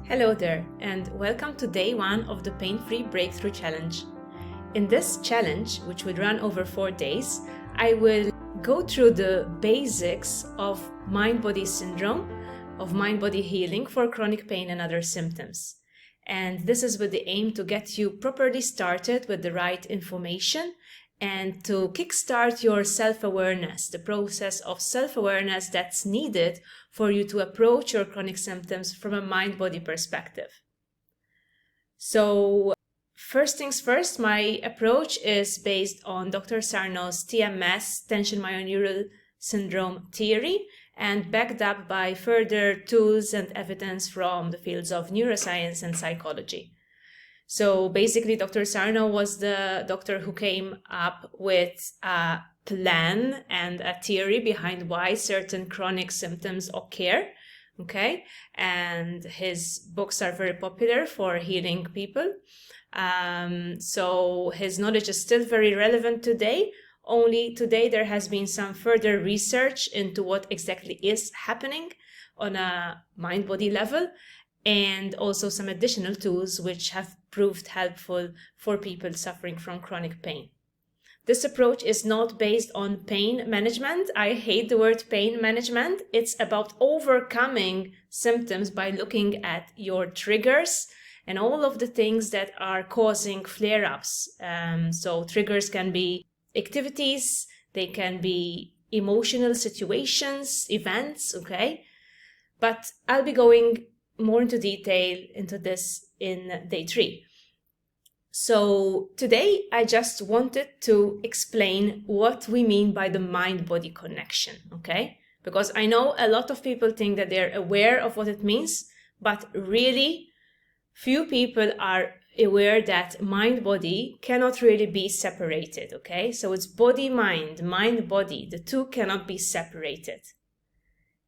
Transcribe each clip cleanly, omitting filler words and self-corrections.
Hello there, and welcome to day 1 of the Pain-Free Breakthrough Challenge. In this challenge, which will run over 4 days, I will go through the basics of mind-body syndrome, of mind-body healing for chronic pain and other symptoms. And this is with the aim to get you properly started with the right information and to kickstart your self-awareness, the process of self-awareness that's needed for you to approach your chronic symptoms from a mind-body perspective. So, first things first, my approach is based on Dr. Sarno's TMS, tension myoneural syndrome theory, and backed up by further tools and evidence from the fields of neuroscience and psychology. So basically, Dr. Sarno was the doctor who came up with a plan and a theory behind why certain chronic symptoms occur, okay? And his books are very popular for healing people. So his knowledge is still very relevant today. Only today there has been some further research into what exactly is happening on a mind-body level, and also some additional tools which have proved helpful for people suffering from chronic pain. This approach is not based on pain management. I hate the word pain management. It's about overcoming symptoms by looking at your triggers and all of the things that are causing flare-ups. So triggers can be activities, they can be emotional situations, events, okay? But I'll be going more into detail into this in day 3. So today I just wanted to explain what we mean by the mind-body connection, okay? Because I know a lot of people think that they're aware of what it means, but really few people are aware that mind-body cannot really be separated, okay? So it's body-mind, mind-body, the two cannot be separated.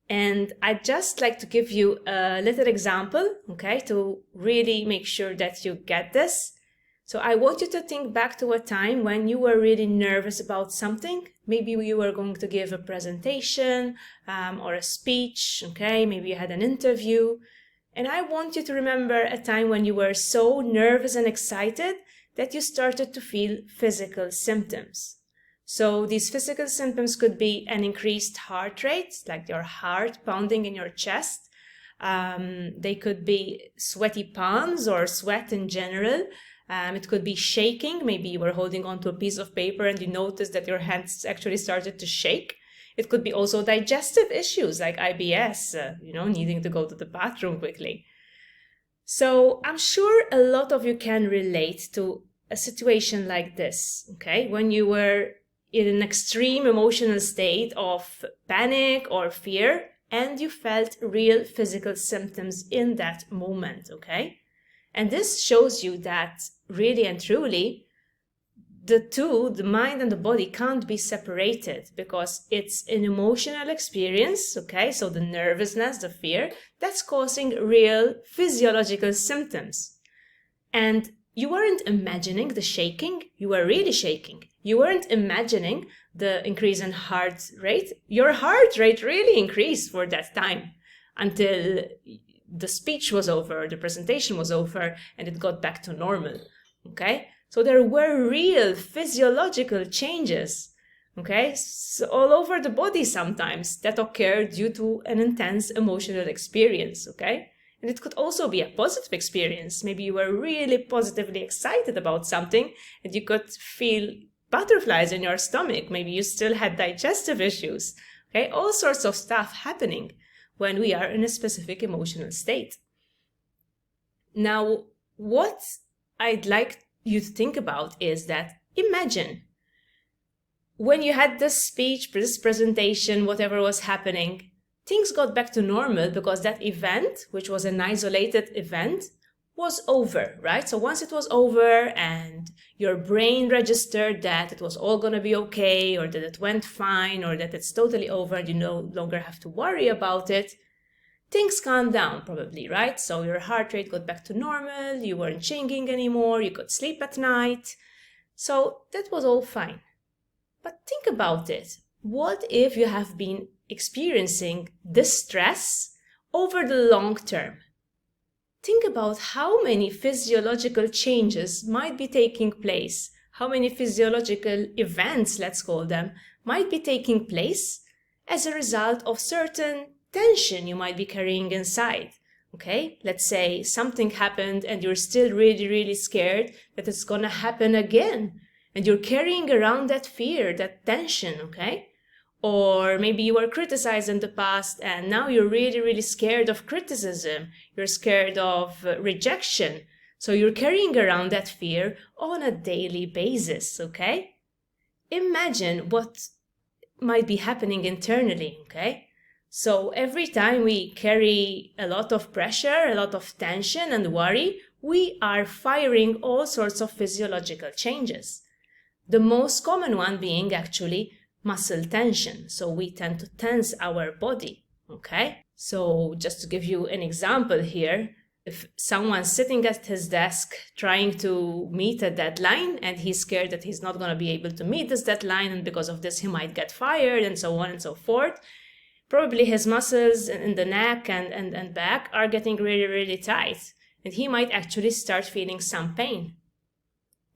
And I'd just like to give you a little example, okay, to really make sure that you get this. So I want you to think back to a time when you were really nervous about something. Maybe you were going to give a presentation or a speech, okay, maybe you had an interview. And I want you to remember a time when you were so nervous and excited that you started to feel physical symptoms. So these physical symptoms could be an increased heart rate, like your heart pounding in your chest. They could be sweaty palms or sweat in general. It could be shaking. Maybe you were holding onto a piece of paper and you noticed that your hands actually started to shake. It could be also digestive issues like IBS, needing to go to the bathroom quickly. So I'm sure a lot of you can relate to a situation like this, okay? When you were in an extreme emotional state of panic or fear, and you felt real physical symptoms in that moment, okay? And this shows you that really and truly, the two, the mind and the body, can't be separated because it's an emotional experience, okay? So the nervousness, the fear, that's causing real physiological symptoms. And you weren't imagining the shaking, you were really shaking. You weren't imagining the increase in heart rate. Your heart rate really increased for that time until the speech was over, the presentation was over, and it got back to normal, okay? So there were real physiological changes, okay? So all over the body sometimes that occurred due to an intense emotional experience, okay? And it could also be a positive experience. Maybe you were really positively excited about something and you could feel butterflies in your stomach. Maybe you still had digestive issues, okay? All sorts of stuff happening when we are in a specific emotional state. Now, what I'd like you to think about is that imagine when you had this speech, this presentation, whatever was happening, things got back to normal because that event, which was an isolated event, was over, right? So once it was over and your brain registered that it was all going to be okay, or that it went fine, or that it's totally over and you no longer have to worry about it, things calmed down probably, right? So your heart rate got back to normal, you weren't shaking anymore, you could sleep at night. So that was all fine. But think about it. What if you have been experiencing this stress over the long term? think about how many physiological changes might be taking place, how many physiological events, let's call them, might be taking place as a result of certain tension you might be carrying inside. Okay, let's say something happened and you're still really, really scared that it's gonna happen again. And you're carrying around that fear, that tension, okay? Or maybe you were criticized in the past and now you're really, really scared of criticism. You're scared of rejection. So you're carrying around that fear on a daily basis, okay? Imagine what might be happening internally, okay? So every time we carry a lot of pressure, a lot of tension and worry, we are firing all sorts of physiological changes. The most common one being actually muscle tension. So we tend to tense our body, okay? So just to give you an example here, if someone's sitting at his desk trying to meet a deadline and he's scared that he's not going to be able to meet this deadline and because of this he might get fired and so on and so forth, probably his muscles in the neck and back are getting really, really tight, and he might actually start feeling some pain.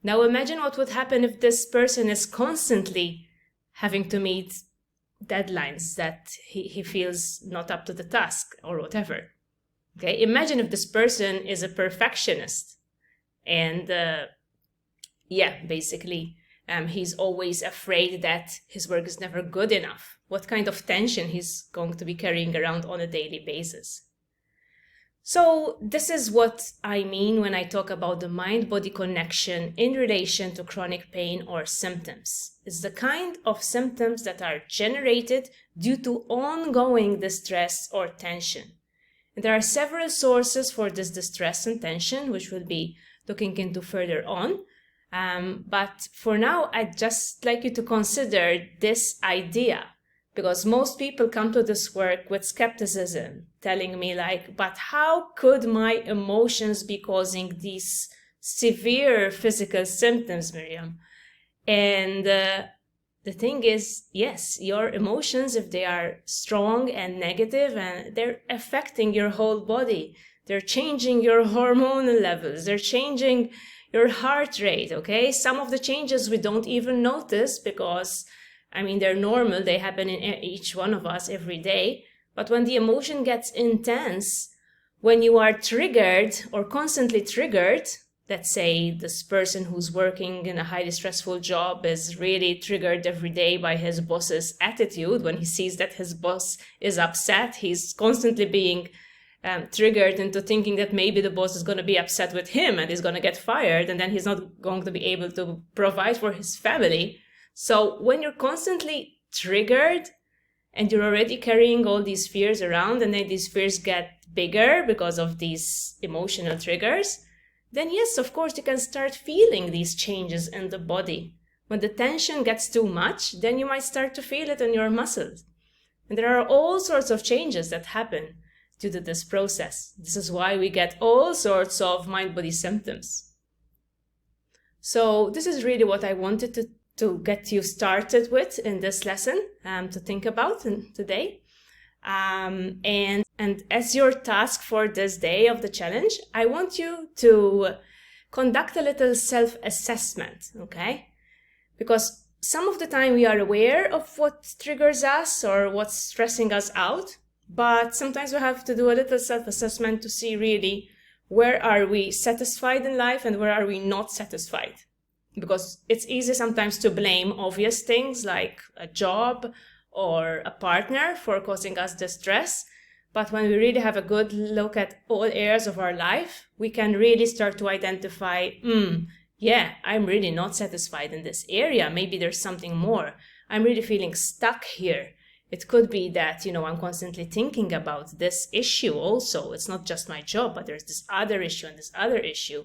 Now imagine what would happen if this person is constantly having to meet deadlines that he feels not up to the task or whatever. Okay, imagine if this person is a perfectionist and basically he's always afraid that his work is never good enough. What kind of tension he's going to be carrying around on a daily basis. So this is what I mean when I talk about the mind-body connection in relation to chronic pain or symptoms. It's the kind of symptoms that are generated due to ongoing distress or tension. And there are several sources for this distress and tension, which we'll be looking into further on. But for now, I'd just like you to consider this idea, because most people come to this work with skepticism, telling me like, but how could my emotions be causing these severe physical symptoms, Miriam? And the thing is, yes, your emotions, if they are strong and negative, and they're affecting your whole body, they're changing your hormonal levels, they're changing your heart rate, okay? Some of the changes we don't even notice because they're normal, they happen in each one of us every day. But when the emotion gets intense, when you are triggered or constantly triggered, let's say this person who's working in a highly stressful job is really triggered every day by his boss's attitude. When he sees that his boss is upset, he's constantly being triggered into thinking that maybe the boss is going to be upset with him and he's going to get fired, and then he's not going to be able to provide for his family. So when you're constantly triggered and you're already carrying all these fears around, and then these fears get bigger because of these emotional triggers, then yes, of course, you can start feeling these changes in the body. When the tension gets too much, then you might start to feel it in your muscles. And there are all sorts of changes that happen due to this process. This is why we get all sorts of mind-body symptoms. So this is really what I wanted to get you started with in this lesson, to think about today. And as your task for this day of the challenge, I want you to conduct a little self-assessment, okay? Because some of the time we are aware of what triggers us or what's stressing us out, but sometimes we have to do a little self-assessment to see really where are we satisfied in life and where are we not satisfied. Because it's easy sometimes to blame obvious things like a job or a partner for causing us distress. But when we really have a good look at all areas of our life, we can really start to identify, yeah, I'm really not satisfied in this area. Maybe there's something more. I'm really feeling stuck here. It could be that, I'm constantly thinking about this issue also. It's not just my job, but there's this other issue and this other issue.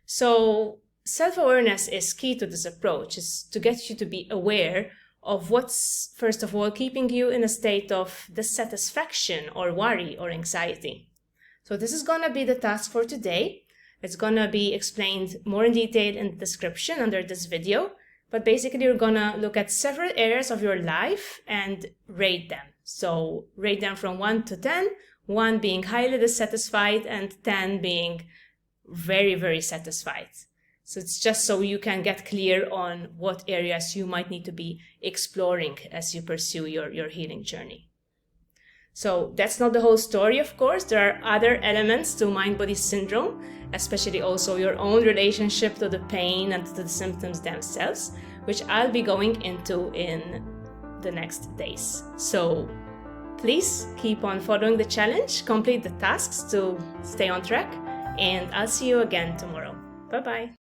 So self-awareness is key to this approach, is to get you to be aware of what's, first of all, keeping you in a state of dissatisfaction or worry or anxiety. So this is going to be the task for today. It's going to be explained more in detail in the description under this video. But basically, you're going to look at several areas of your life and rate them. So rate them from 1 to 10, 1 being highly dissatisfied and 10 being very, very satisfied. So it's just so you can get clear on what areas you might need to be exploring as you pursue your healing journey. So that's not the whole story, of course. There are other elements to mind-body syndrome, especially also your own relationship to the pain and to the symptoms themselves, which I'll be going into in the next days. So please keep on following the challenge, complete the tasks to stay on track, and I'll see you again tomorrow. Bye-bye.